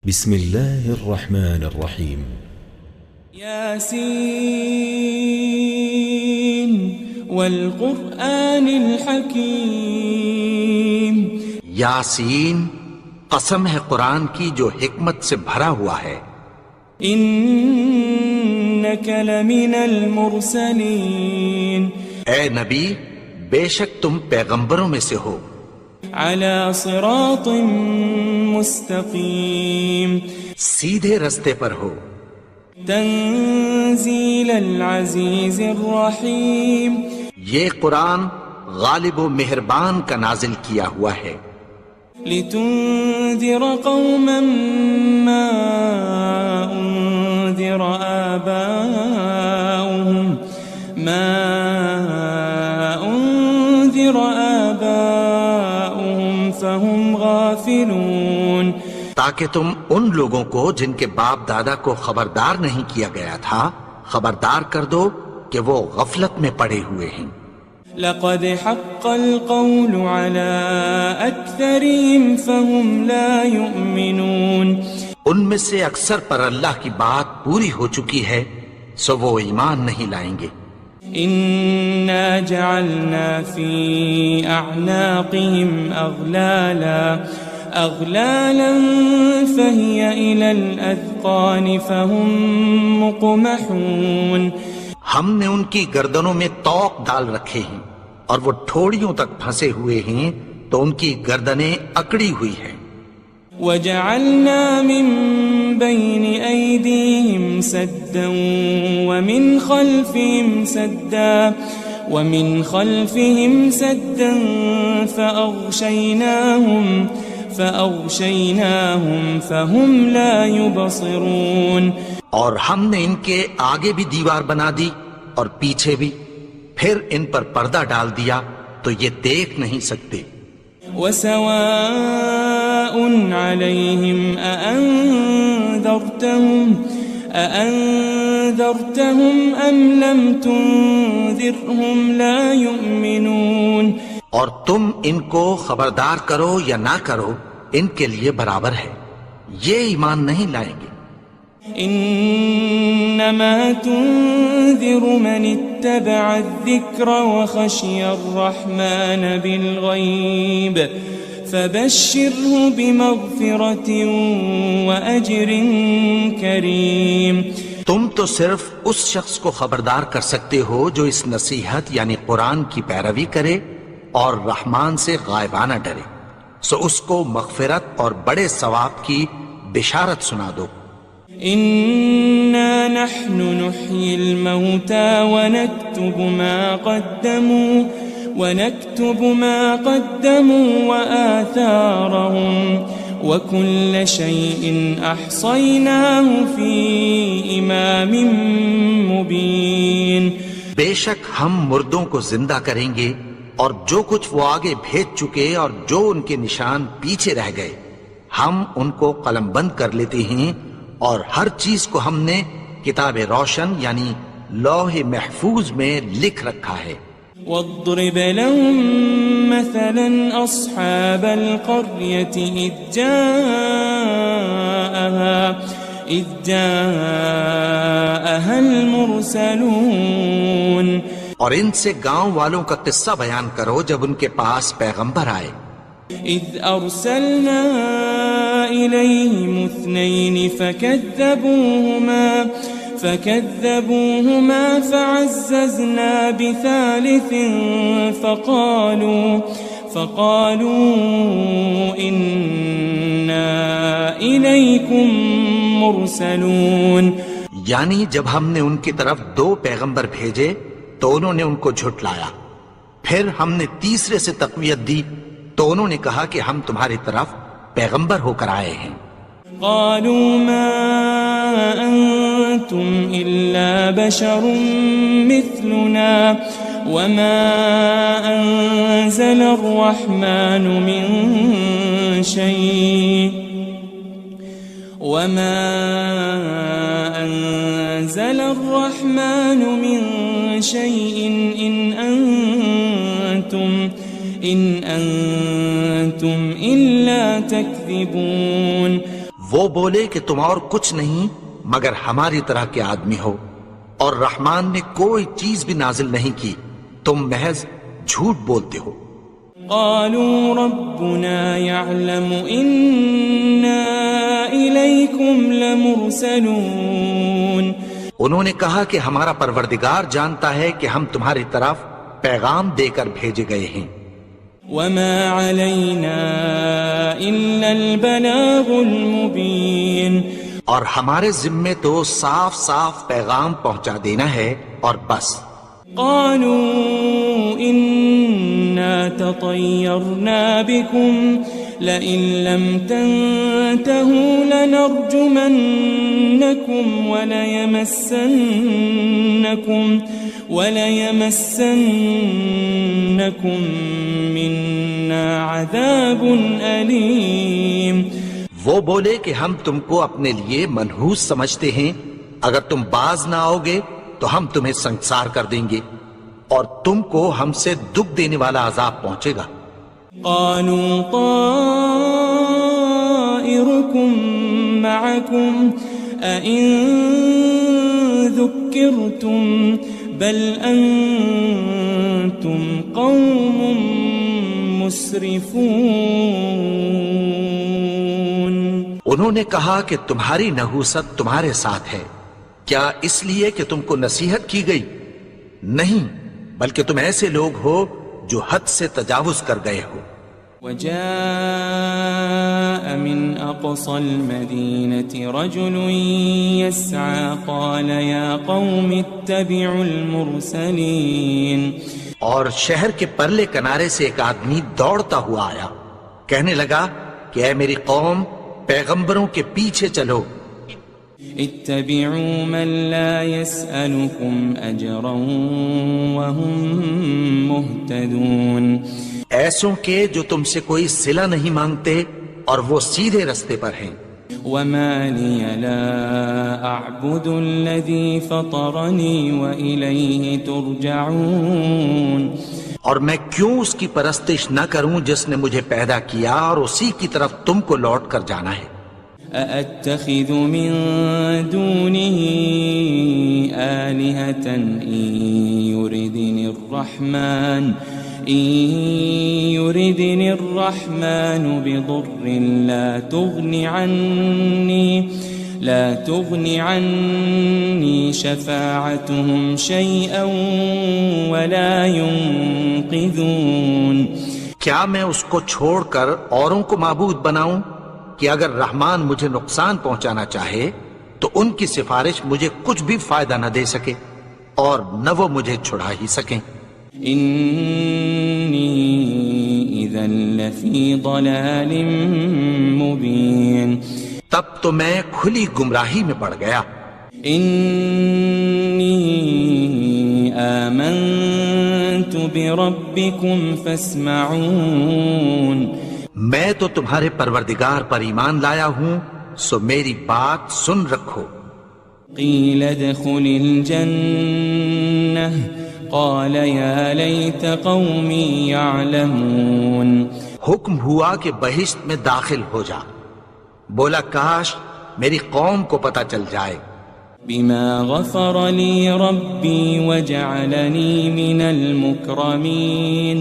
بسم الله الرحمن الرحيم ياسين والقرآن الحكيم یاسین قسم ہے قرآن کی جو حکمت سے بھرا ہوا ہے. إنك لمن المرسلين اے نبی بے شک تم پیغمبروں میں سے ہو. على صراط مستقيم سیدھے رستے پر ہو. تنزيل العزيز الرحيم یہ قرآن غالب و مہربان کا نازل کیا ہوا ہے. لتنذر قوما ما أنذر آباؤهم فهم غافلون تاکہ تم ان لوگوں کو جن کے باپ دادا کو خبردار نہیں کیا گیا تھا خبردار کر دو کہ وہ غفلت میں پڑے ہوئے ہیں. لقد حق القول على أكثرهم فهم لا يؤمنون ان میں سے اکثر پر اللہ کی بات پوری ہو چکی ہے سو وہ ایمان نہیں لائیں گے. إنا جعلنا في أعناقهم أغلالا فهي إلى الأذقان فهم مقمحون ہم نے ان کی گردنوں میں طوق ڈال رکھے ہیں اور وہ ٹھوڑیوں تک پھنسے ہوئے ہیں تو ان کی گردنیں اکڑی ہوئی ہیں. وجعلنا من بين أيديهم سدا ومن خلفهم سدا فأغشيناهم فهم لا يبصرون اور ہم نے ان کے آگے بھی دیوار بنا دی اور پیچھے بھی پھر ان پر پردہ ڈال دیا تو یہ دیکھ نہیں سکتے. وسواء عليهم أأنذرتهم أم لم تنذرهم لا يؤمنون اور تم ان کو خبردار کرو یا نہ کرو ان کے لیے برابر ہے یہ ایمان نہیں لائیں گے. إنما تنذر من اتبع الذكر وخشي الرحمن بالغيب فبشره بمغفرة وأجر كريم. تم تو صرف اس شخص کو خبردار کر سکتے ہو جو اس نصیحت یعنی قرآن کی پیروی کرے اور رحمان سے غائبانہ ڈرے سو اس کو مغفرت اور بڑے ثواب کی بشارت سنا دو. إنا نحن نحيي الموتى ونكتب ما قدموا وآثارهم وكل شيء أحصيناه في إمام مبين. بے شک ہم مردوں کو زندہ کریں گے اور جو کچھ وہ آگے بھیج چکے اور جو ان کے نشان پیچھے رہ گئے ہم ان کو قلم بند کر لیتے ہیں اور ہر چیز کو ہم نے کتاب روشن یعنی لوح محفوظ میں لکھ رکھا ہے. واضرب لهم مثلا أصحاب القرية إذ جاءها المرسلون اور ان سے گاؤں والوں کا قصہ بیان کرو جب ان کے پاس پیغمبر آئے. إذ أرسلنا إليهم 2 فكذبوهما فعززنا بثالث فقالوا إنا إليكم مرسلون. یعنی جب ہم نے ان کی طرف 2 پیغمبر بھیجے تو انہوں نے ان کو جھٹلایا پھر ہم نے تیسرے سے تقویت دی تو انہوں نے کہا کہ ہم تمہاری طرف پیغمبر ہو کر آئے ہیں. قالوا ما أنتم إلا بشر مثلنا وما أنزل الرحمن من شيء إن أنتم إلا تكذبون. وہ بولے کہ تم اور کچھ نہیں مگر ہماری طرح کے آدمی ہو، اور رحمان نے کوئی چیز بھی نازل نہیں کی، تم محض جھوٹ بولتے ہو۔ قالوا ربنا يعلم إنا إليكم لمرسلون، انہوں نے کہا کہ ہمارا پروردگار جانتا ہے کہ ہم تمہاری طرف پیغام دے کر بھیجے گئے ہیں، وما علينا إلا البلاغ المبين، اور ہمارے ذمے تو صاف صاف پیغام پہنچا دینا ہے اور بس۔ قالوا إنا تطيرنا بكم لئن لم تنتهوا لنرجمنكم وليمسنكم منا عذاب أليم۔ وہ بولے کہ ہم تم کو اپنے لیے منحوس سمجھتے ہیں، اگر تم باز نہ آؤ گے تو ہم تمہیں سنسار کر دیں گے اور تم کو ہم سے دکھ دینے والا عذاب پہنچے گا۔ قالوا طائركم معكم أئن ذكرتم بل أنتم قوم مسرفون۔ انہوں نے کہا کہ تمہاری نحوست تمہارے ساتھ ہے، کیا اس لیے کہ تم کو نصیحت کی گئی؟ نہیں، بلکہ تم ایسے لوگ ہو جو حد سے تجاوز کر گئے ہو۔ وجاء من أقصى المدينة رجل يسعى قال يا قوم اتبعوا المرسلين، اور شہر کے پرلے کنارے سے ایک آدمی دوڑتا ہوا آیا، کہنے لگا کہ اے میری قوم، پیغمبروں کے پیچھے چلو۔ اتبعوا من لا يسألكم أجرا وهم مهتدون، ایسوں کے جو تم سے کوئی صلہ نہیں مانگتے اور وہ سیدھے رستے پر ہیں۔ وما لي لا أعبد الذي فطرني وإليه ترجعون، اور میں کیوں اس کی پرستش نہ کروں جس نے مجھے پیدا کیا اور اسی کی طرف تم کو لوٹ کر جانا ہے۔ أأتخذ من دونه آلهة إن يردني الرحمن بضر لا تغن عني شفاعتهم شيئا ولا ينقذون۔ کیا میں اس کو چھوڑ کر اوروں کو معبود بناؤں کہ اگر رحمان مجھے نقصان پہنچانا چاہے تو ان کی سفارش مجھے کچھ بھی فائدہ نہ دے سکے اور نہ وہ مجھے چھڑا ہی سکیں۔ إني إذا لفي ضلال مبين، تب تو میں کھلی گمراہی میں پڑ گیا۔ إني آمنت بربكم فاسمعون، میں تو تمہارے پروردگار پر ایمان لایا ہوں، سو میری بات سن رکھو۔ قيل ادخل الجنة قال يا ليت قومي يعلمون، حکم ہوا کہ بہشت میں داخل ہو جا، بولا کاش میری قوم کو پتہ چل جائے۔ بما غفر لي ربي وجعلني من المكرمين،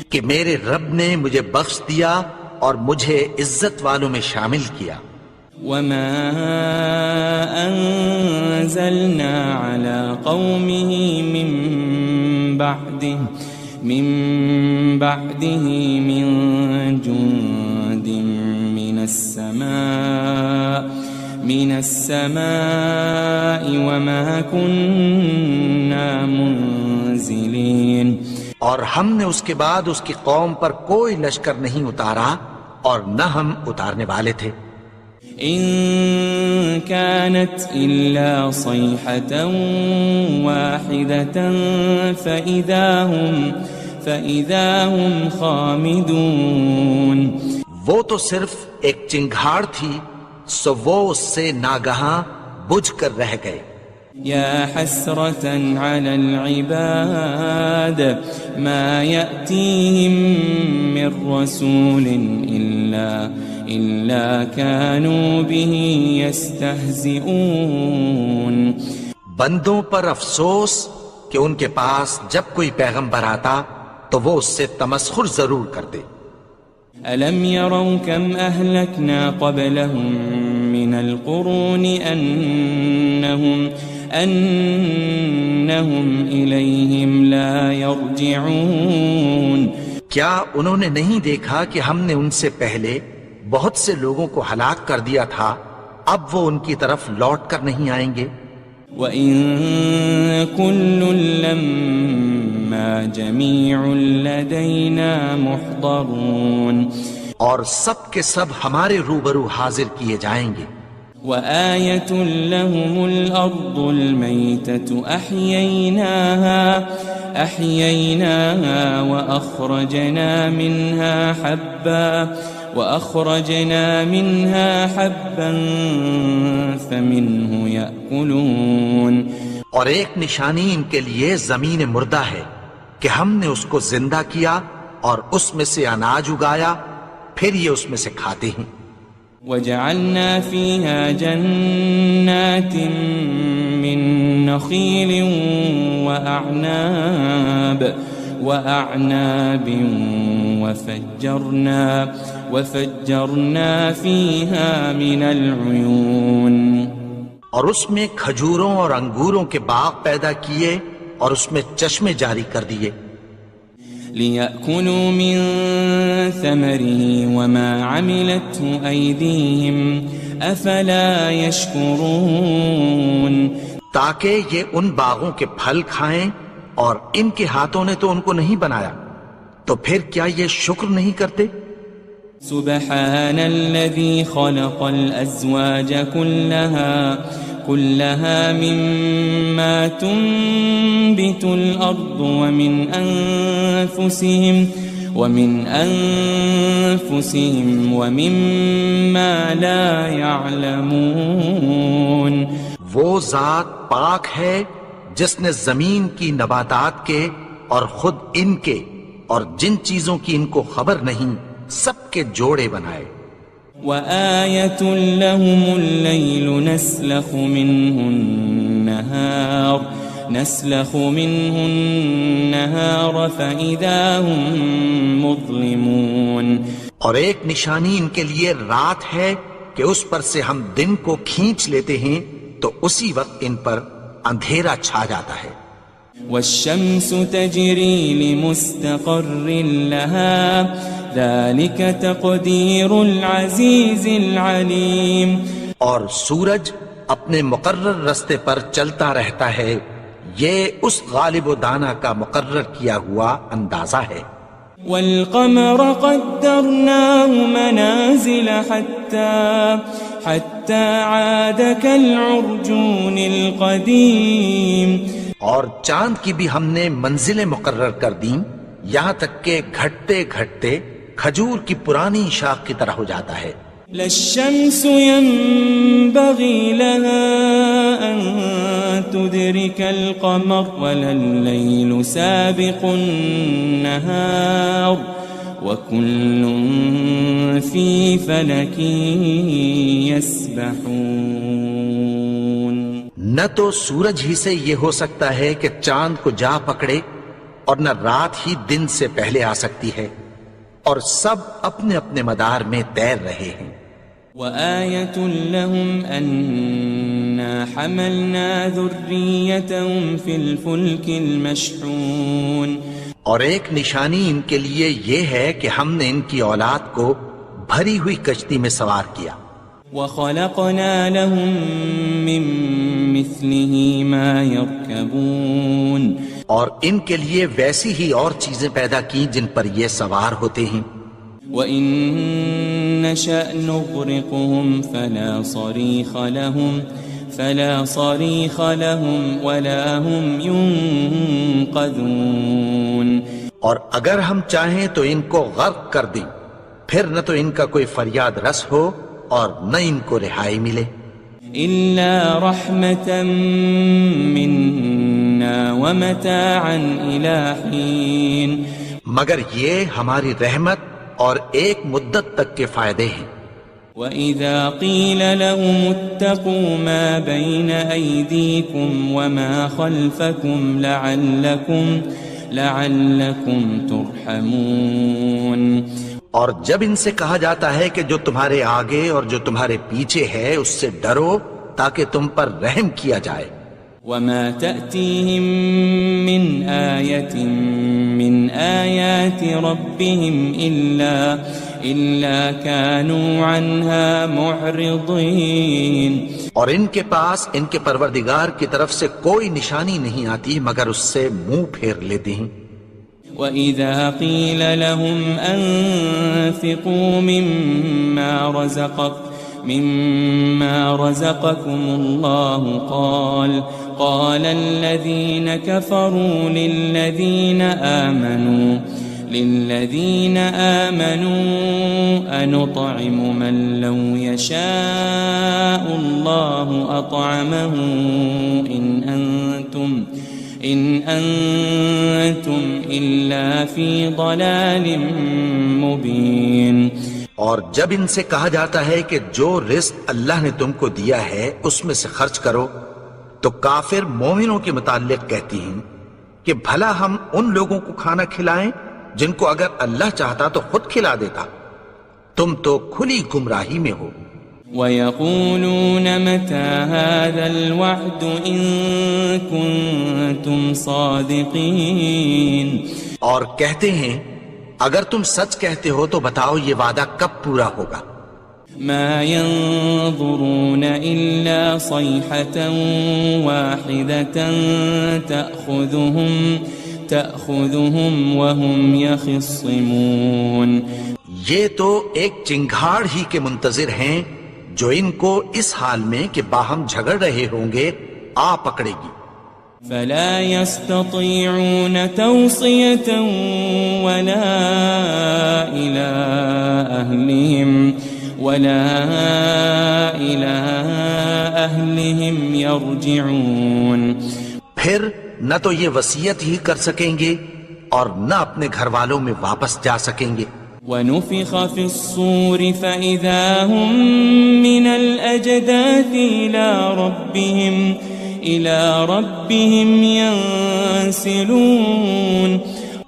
کہ میرے رب نے مجھے بخش دیا اور مجھے عزت والوں میں شامل کیا۔ وما أنزلنا على قومه من بعده من جند من السماء وما كنا منزلين، اور ہم نے اس کے بعد اس کی قوم پر کوئی لشکر نہیں اتارا اور نہ ہم اتارنے والے تھے۔ إن كانت إلا صيحة واحدة فإذا هم خامدون، وہ تو صرف ایک چنگھاڑ تھی، سو وہ اس سے ناگہاں بجھ کر رہ گئے۔ يا حسرة على العباد ما يأتيهم من رسول إلا كانوا به يستهزئون بندوں پر افسوس کہ ان کے پاس جب کوئی پیغمبر آتا تو وہ اس سے تمسخر ضرور کرتے۔ ألم يروا كم أهلكنا قبلهم من القرون أنهم إليهم لا يرجعون کیا انہوں نے نہیں دیکھا کہ ہم نے ان سے پہلے بہت سے لوگوں کو ہلاک کر دیا تھا، اب وہ ان کی طرف لوٹ کر نہیں آئیں گے؟ وَإِن كُلٌّ لَمَّا جَمِيعٌ لَدَيْنَا مُحْضَرُونَ اور سب کے سب ہمارے روبرو حاضر کیے جائیں گے۔ وَآيَةٌ لَهُمُ الْأَرْضُ الْمَيْتَةُ أَحْيَيْنَاهَا وَأَخْرَجْنَا مِنْهَا حَبًّا فَمِنْهُ يَأْكُلُونَ اور ایک نشانی ان کے لیے زمین مردہ ہے کہ ہم نے اس کو زندہ کیا اور اس میں سے اناج اگایا، پھر یہ اس میں سے کھاتے ہیں۔ وَجَعَلْنَا فِيهَا جَنَّاتٍ مِّن نَخِيلٍ وَأَعْنَابٍ وَفَجَّرْنَا فِيهَا مِنَ الْعُيُونِ اور اس میں کھجوروں اور انگوروں کے باغ پیدا کیے اور اس میں چشمے جاری کر دیے۔ لِيَأْكُلُوا مِن ثَمَرِهِ وَمَا عَمِلَتْهُ أَيْدِيهِمْ أَفَلَا يَشْكُرُونَ تاکہ یہ ان باغوں کے پھل کھائیں اور ان کے ہاتھوں نے تو ان کو نہیں بنایا، تو پھر کیا یہ شکر نہیں کرتے؟ سبحان الذي خلق الأزواج كلها مما تنبت الأرض ومن أنفسهم ومما لا يعلمون وہ ذات پاک ہے جس نے زمین کی نباتات کے اور خود ان کے اور جن چیزوں کی ان کو خبر نہیں سب کے جوڑے بنائے۔ وَآيَةٌ لَهُمُ اللَّيْلُ نَسْلَخُ مِنْهُ النَّهَارَ فَإِذَا هُمْ مُظْلِمُونَ اور ایک نشانی ان کے لیے رات ہے کہ اس پر سے ہم دن کو کھینچ لیتے ہیں تو اسی وقت ان پر اندھیرا چھا جاتا ہے۔ وَالشَّمْسُ تَجْرِي لِمُسْتَقَرٍّ لَهَا ذَلِكَ تَقْدِيرُ الْعَزِيزِ الْعَلِيمِ اور سورج اپنے مقرر رستے پر چلتا رہتا ہے، یہ اس غالب و دانا کا مقرر کیا ہوا اندازہ ہے۔ وَالْقَمَرَ قَدَّرْنَاهُ مَنَازِلَ حَتَّى عَادَ كَالْعُرْجُونِ الْقَدِيمِ اور چاند کی بھی ہم نے منزلیں مقرر کر دیں، یہاں تک کہ گھٹتے گھٹتے کھجور کی پرانی شاخ کی طرح ہو جاتا ہے۔ لَلشَّمْسُ يَنبَغِي لَهَا أَن تُدْرِكَ الْقَمَرَ وَلَلَّيْلُ سَابِقُ النَّهَارِ وَكُلٌّ فِي فَلَكٍ يَسْبَحُونَ نہ تو سورج ہی سے یہ ہو سکتا ہے کہ چاند کو جا پکڑے، اور نہ رات ہی دن سے پہلے آ سکتی ہے، اور سب اپنے اپنے مدار میں تیر رہے ہیں۔ وَآيَةٌ لَهُمْ أَنَّا حَمَلْنَا ذُرِّيَّتَهُمْ فِي الْفُلْكِ الْمَشْحُونِ اور ایک نشانی ان کے لیے یہ ہے کہ ہم نے ان کی اولاد کو بھری ہوئی کشتی میں سوار کیا۔ وَخَلَقْنَا لَهُم مِّن مِّثْلِهِ مَا يَرْكَبُونَ اور ان کے لیے ویسی ہی اور چیزیں پیدا کی جن پر یہ سوار ہوتے ہیں۔ وَإِن نَّشَأْ نُغْرِقْهُمْ فَلَا صَرِيخَ لَهُمْ وَلَا هُمْ يُنقَذُونَ اور اگر ہم چاہیں تو ان کو غرق کر دیں، پھر نہ تو ان کا کوئی فریاد رس ہو اور نہ ان کو رہائی ملے۔ إِلَّا رَحْمَةً مِّنَّا وَمَتَاعًا إِلَىٰ حِينٍ مگر یہ ہماری رحمت اور ایک مدت تک کے فائدے ہیں۔ وَإِذَا قِيلَ لَهُمُ اتَّقُوا مَا بَيْنَ أَيْدِيكُمْ وَمَا خَلْفَكُمْ لَعَلَّكُمْ تُرْحَمُونَ اور جب ان سے کہا جاتا ہے کہ جو تمہارے آگے اور جو تمہارے پیچھے ہے اس سے ڈرو تاکہ تم پر رحم کیا جائے. وَمَا تَأْتِيهِم مِّنْ آيَةٍ مِّنْ آيَاتِ رَبِّهِمْ إِلَّا كَانُوا عَنْهَا مُعْرِضِينَ. اور ان کے پاس ان کے پروردگار کی طرف سے کوئی نشانی نہیں آتی مگر اس سے منہ پھیر لیتے ہیں. وَإِذَا قِيلَ لَهُمْ أَنفِقُوا مِمَّا رَزَقَكُمُ اللَّهُ قَالَ الَّذِينَ كَفَرُوا لِلَّذِينَ آمَنُوا أَنُطْعِمُ مَن لَّوْ يَشَاءُ اللَّهُ أَطْعَمَهُ إِنْ أَنْتُمْ إِلَّا فِي ضَلَالٍ مُبِينٍ. اور جب ان سے کہا جاتا ہے کہ جو رزق اللہ نے تم کو دیا ہے اس میں سے خرچ کرو تو کافر مومنوں کے متعلق کہتی ہیں کہ بھلا ہم ان لوگوں کو کھانا کھلائیں جن کو اگر اللہ چاہتا تو خود کھلا دیتا. تم تو کھلی گمراہی میں ہو. وَيَقُولُونَ مَتَى هَذَا الْوَعْدُ إِن كُنتُمْ صَادِقِينَ. اور کہتے ہیں اگر تم سچ کہتے ہو تو بتاؤ یہ وعدہ کب پورا ہوگا. مَا يَنظُرُونَ إِلَّا صَيْحَةً وَاحِدَةً تَأْخُذُهُمْ وَهُمْ يَخِصِّمُونَ. یہ تو ایک چنگھاڑ ہی کے منتظر ہیں جو ان کو اس حال میں کہ باہم جھگڑ رہے ہوں گے آ پکڑے گی. فَلَا يَسْتَطِيعُونَ تَوْصِيَةً وَلَا إِلَىٰ أَهْلِهِمْ يَرْجِعُونَ. پھر نہ تو یہ وصیت ہی کر سکیں گے اور نہ اپنے گھر والوں میں واپس جا سکیں گے. وَنُفِخَ فِي الصُّورِ فَإِذَا هُم مِّنَ الْأَجْدَاثِ إِلَىٰ رَبِّهِمْ يَنسِلُونَ.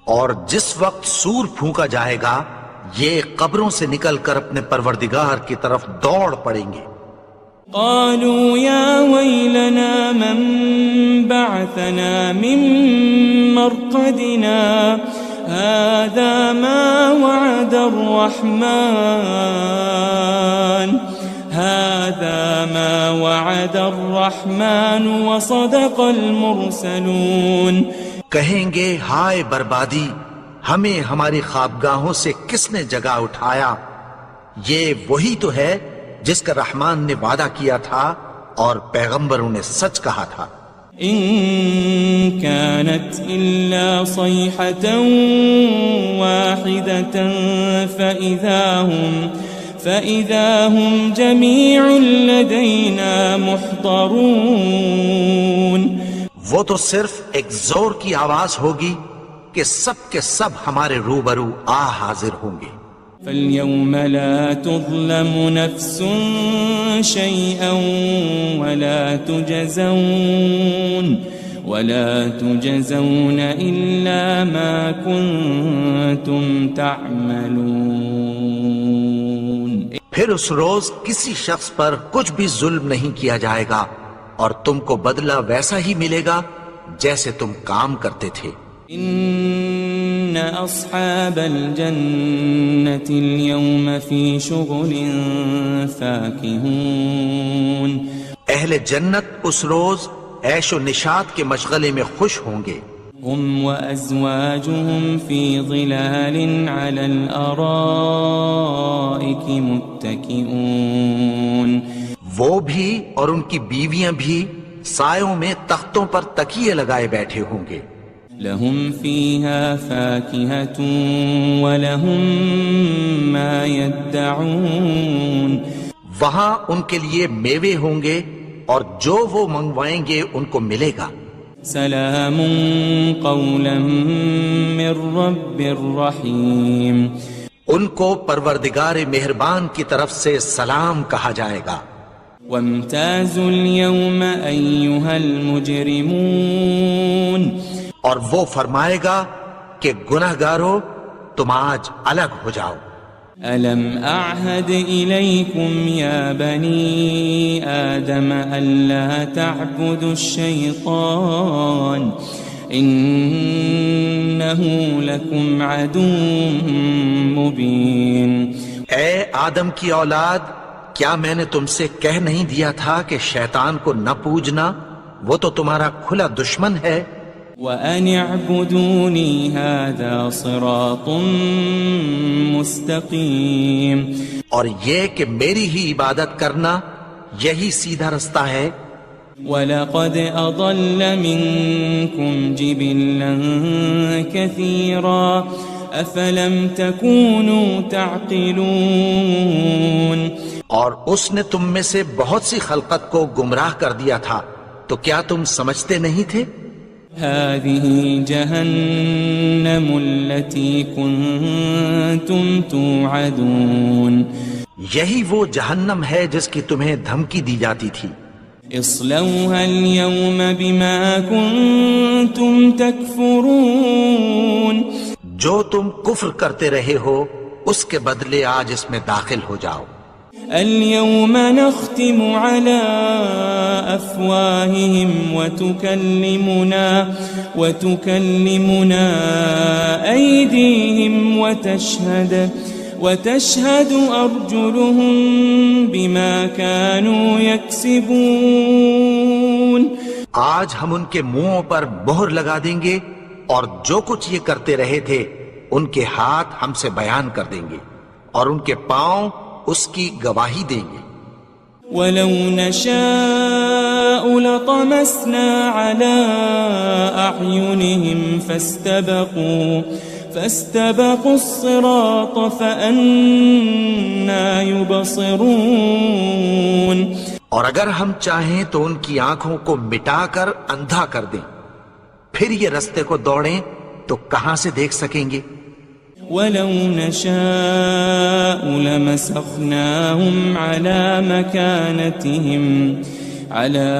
اور جس وقت سور پھونکا جائے گا یہ قبروں سے نکل کر اپنے پروردگار کی طرف دوڑ پڑیں گے. قالوا يا ويلنا من بعثنا من مرقدنا هذا ما وعد الرحمن وصدق المرسلون. کہیں گے ہائے بربادی، ہمیں ہماری خوابگاہوں سے کس نے جگا اٹھایا. یہ وہی تو ہے جس کا رحمان نے وعدہ کیا تھا اور پیغمبروں نے سچ کہا تھا. ان كانت الا صيحة واحدة فإذا هم جميع لدينا محضرون. وہ تو صرف ایک زور کی آواز ہوگی کہ سب کے سب ہمارے روبرو حاضر ہوں گے. فَالْيَوْمَ لَا تُظْلَمُ نَفْسٌ شَيْئًا وَلَا تُجَزَوْنَ إِلَّا مَا كُنتُمْ تَعْمَلُونَ. پھر اس روز کسی شخص پر کچھ بھی ظلم نہیں کیا جائے گا اور تم کو بدلہ ویسا ہی ملے گا جیسے تم کام کرتے تھے. ان اصحاب الجنة اليوم في شغل فاكهون. اہل جنت اس روز عیش و نشاط کے مشغلے میں خوش ہوں گے. هم وازواجهم في ظلال على الارائك متكئون. وہ بھی اور ان کی بیویاں بھی سایوں میں تختوں پر تکیے لگائے بیٹھے ہوں گے. لهم فيها فاكهة ولهم ما يدعون. وہاں ان کے لیے میوے ہوں گے اور جو وہ منگوائیں گے ان کو ملے گا. سلام قولا من رب الرحیم. ان کو پروردگار مہربان کی طرف سے سلام کہا جائے گا. وامتازوا اليوم أيها المجرمون اور وہ فرمائے گا کہ گنہگارو تم آج الگ ہو جاؤ. ألم أعهد إليكم يا بني آدم ألا تعبدوا الشيطان إنه لكم عدو مبين. اے آدم کی اولاد، کیا میں نے تم سے کہہ نہیں دیا تھا کہ شیطان کو نہ پوجنا، وہ تو تمہارا کھلا دشمن ہے. وَأَنِ اعْبُدُونِي هَذَا صِرَاطٌ مُسْتَقِيمٌ. اور یہ کہ میری ہی عبادت کرنا یہی سیدھا رستہ ہے. وَلَقَدْ أَضَلَّ مِنْكُمْ جِبِلًّا كَثِيرًا أَفَلَمْ تَكُونُوا تَعْقِلُونَ. اور اس نے تم میں سے بہت سی خلقت کو گمراہ کر دیا تھا، تو کیا تم سمجھتے نہیں تھے؟ هذه جهنم التي كنتم توعدون. یہی وہ جہنم ہے جس کی تمہیں دھمکی دی جاتی تھی. اصلوها اليوم بما كنتم تكفرون. جو تم کفر کرتے رہے ہو اس کے بدلے آج اس میں داخل ہو جاؤ. اليوم نختم على أفواههم وتكلمنا أيديهم وتشهد أرجلهم بما كانوا يكسبون. آج ہم ان کے منہوں پر مہر لگا دیں گے اور جو کچھ یہ کرتے رہے تھے ان کے ہاتھ ہم سے بیان کر دیں گے اور ان کے پاؤں اس کی گواہی دیں گے. وَلَوْ نَشَاءُ لَطَمَسْنَا عَلَىٰ أَعْيُنِهِمْ فَاسْتَبَقُوا الصِّرَاطَ فَأَنَّىٰ يُبْصِرُونَ. اور اگر ہم چاہیں تو ان کی آنکھوں کو مٹا کر اندھا کر دیں، پھر یہ رستے کو دوڑیں تو کہاں سے دیکھ سکیں گے. وَلَوْ نَشَاءُ لَمَسَخْنَاهُمْ عَلَى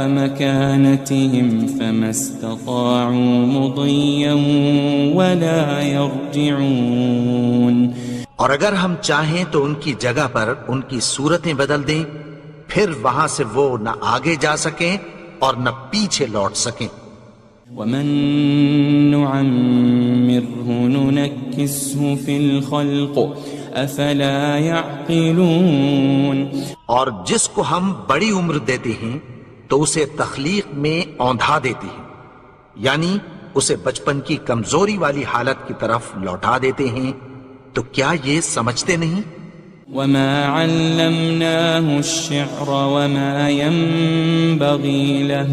مَكَانَتِهِمْ فَمَا اسْتَطَاعُوا مُضِيًّا وَلَا يَرْجِعُونَ. اور اگر ہم چاہیں تو ان کی جگہ پر ان کی صورتیں بدل دیں، پھر وہاں سے وہ نہ آگے جا سکیں اور نہ پیچھے لوٹ سکیں. وَمَن نُعَمِّرْهُ نُنَكِّسْهُ فِي الْخَلْقِ أَفَلَا يَعْقِلُونَ. اور جس کو ہم بڑی عمر دیتے ہیں تو اسے تخلیق میں اوندھا دیتے ہیں، یعنی اسے بچپن کی کمزوری والی حالت کی طرف لوٹا دیتے ہیں. تو کیا یہ سمجھتے نہیں؟ وَمَا عَلَّمْنَاهُ الشِّعْرَ وَمَا يَنبَغِي لَهُ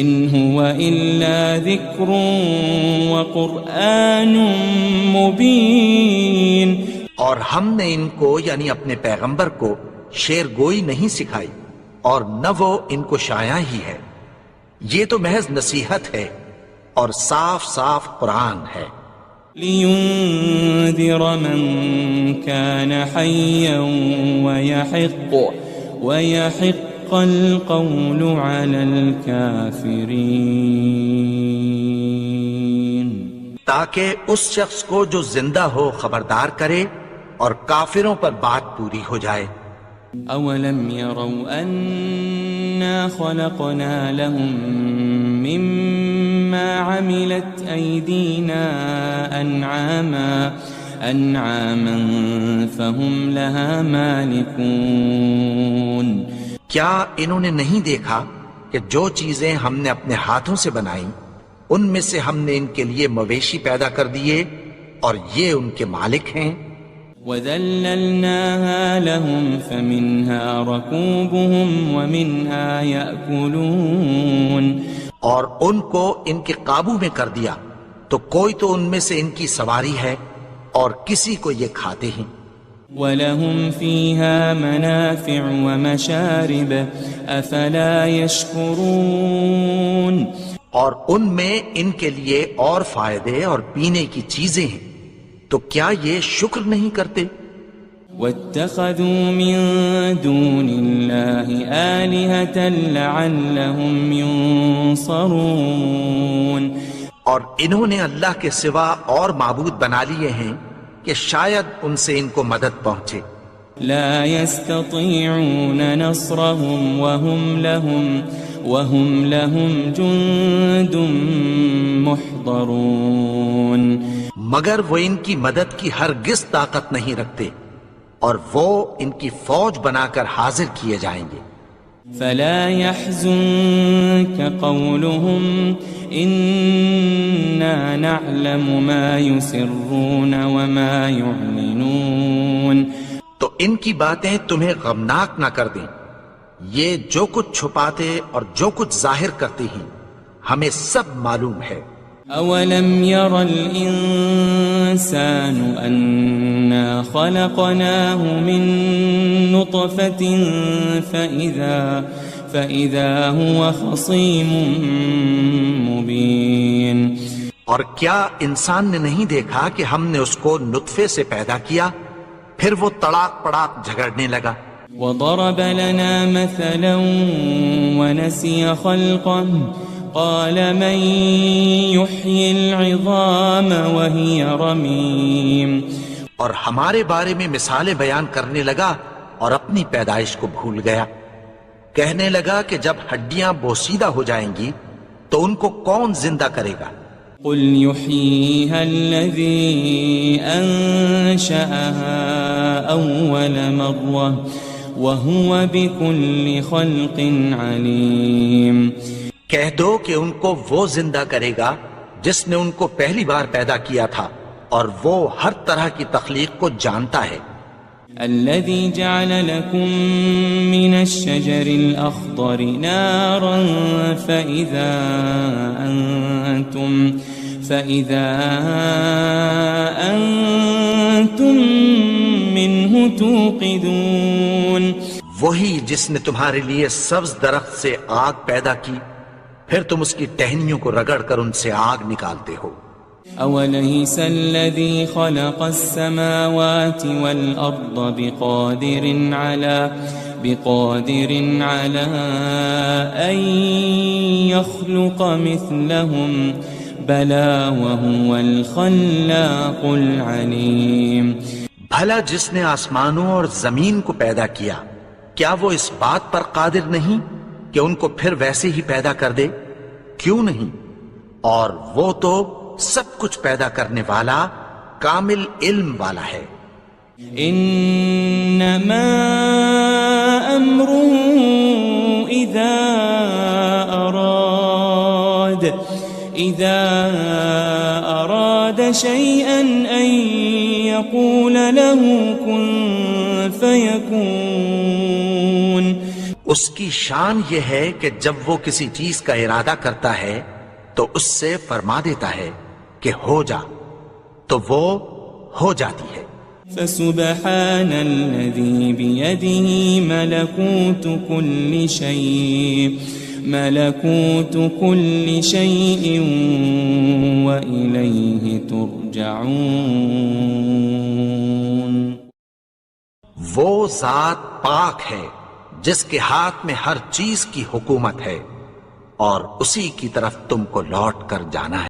إِنْ هُوَ إِلَّا ذِكْرٌ وَقُرْآنٌ مُبِينٌ. اور ہم نے ان کو یعنی اپنے پیغمبر کو شعر گوئی نہیں سکھائی اور نہ وہ ان کو شایع ہی ہے. یہ تو محض نصیحت ہے اور صاف صاف قرآن ہے. لِيُنذِرَ مَن كَانَ حَيًّا وَيَحِقَّ الْقَوْلُ عَلَى الْكَافِرِينَ. تاکہ اس شخص کو جو زندہ ہو خبردار کرے اور کافروں پر بات پوری ہو جائے. أَوَلَمْ يَرَوْا أَنَّا خَلَقْنَا لَهُم مِّمَّا عَمِلَتْ أَيْدِينَا أَنْعَامًا فَهُمْ لَهَا مَالِكُونَ. کیا انہوں نے نہیں دیکھا کہ جو چیزیں ہم نے اپنے ہاتھوں سے بنائیں ان میں سے ہم نے ان کے لیے مویشی پیدا کر دیے اور یہ ان کے مالک ہیں. وَذَلَّلْنَاهَا لَهُمْ فَمِنْهَا رَكُوبُهُمْ وَمِنْهَا يَأْكُلُونَ. اور ان کو ان کے قابو میں کر دیا تو کوئی تو ان میں سے ان کی سواری ہے اور کسی کو یہ کھاتے ہیں. وَلَهُمْ فِيهَا مَنَافِعُ وَمَشَارِبُ أَفَلَا يَشْكُرُونَ. اور ان میں ان کے لیے اور فائدے اور پینے کی چیزیں ہیں، تو کیا یہ شکر نہیں کرتے؟ واتخذوا من دون الله آلهة لعلهم ينصرون. اور انہوں نے اللہ کے سوا اور معبود بنا لیے ہیں کہ شاید ان سے ان کو مدد پہنچے. لا يستطيعون نصرهم وهم لهم جند محضرون. مگر وہ ان کی مدد کی ہرگز طاقت نہیں رکھتے اور وہ ان کی فوج بنا کر حاضر کیے جائیں گے. فلا يحزنك قولهم إنا نعلم ما يسرون وما يعلنون. تو ان کی باتیں تمہیں غمناک نہ کر دیں. یہ جو کچھ چھپاتے اور جو کچھ ظاہر کرتے ہیں ہمیں سب معلوم ہے. أولم ير الإنسان أنا خلقناه من نطفة فإذا هو خصيم مبين. اور کیا انسان نے نہیں دیکھا کہ ہم نے اس کو نطفے سے پیدا کیا پھر وہ تڑاک پڑاک جھگڑنے لگا. وضرب لنا مثلا ونسي خلقه قال من يحيي العظام وهي رميم. اور ہمارے بارے میں مثالیں بیان کرنے لگا اور اپنی پیدائش کو بھول گیا. کہنے لگا کہ جب ہڈیاں بوسیدہ ہو جائیں گی تو ان کو کون زندہ کرے گا. قل يحييها الذي أنشأها أول مرة وهو بكل خلق عليم. کہہ دو کہ ان کو وہ زندہ کرے گا جس نے ان کو پہلی بار پیدا کیا تھا اور وہ ہر طرح کی تخلیق کو جانتا ہے. الذي جعل لكم من الشجر الأخضر نارا فإذا أنتم منه توقدون. وہی جس نے تمہارے لیے سبز درخت سے آگ پیدا کی پھر تم اس کی ٹہنیوں کو رگڑ کر ان سے آگ نکالتے ہو. أوليس الذي خلق السماوات والأرض بقادر على أن يخلق مثلهم بلى وهو الخلاق العليم. بھلا جس نے آسمانوں اور زمین کو پیدا کیا کیا وہ اس بات پر قادر نہیں کہ ان کو پھر ویسے ہی پیدا کر دے؟ کیوں نہیں؟ اور وہ تو سب کچھ پیدا کرنے والا کامل علم والا ہے. انما امره اذا اراد شيئا ان يقول له كن فيكون. اس کی شان یہ ہے کہ جب وہ کسی چیز کا ارادہ کرتا ہے تو اس سے فرما دیتا ہے کہ ہو جا تو وہ ہو جاتی ہے. فسبحان الذي بيده ملكوت كل شيء وإليه ترجعون. وہ ذات پاک ہے جس کے ہاتھ میں ہر چیز کی حکومت ہے اور اسی کی طرف تم کو لوٹ کر جانا ہے.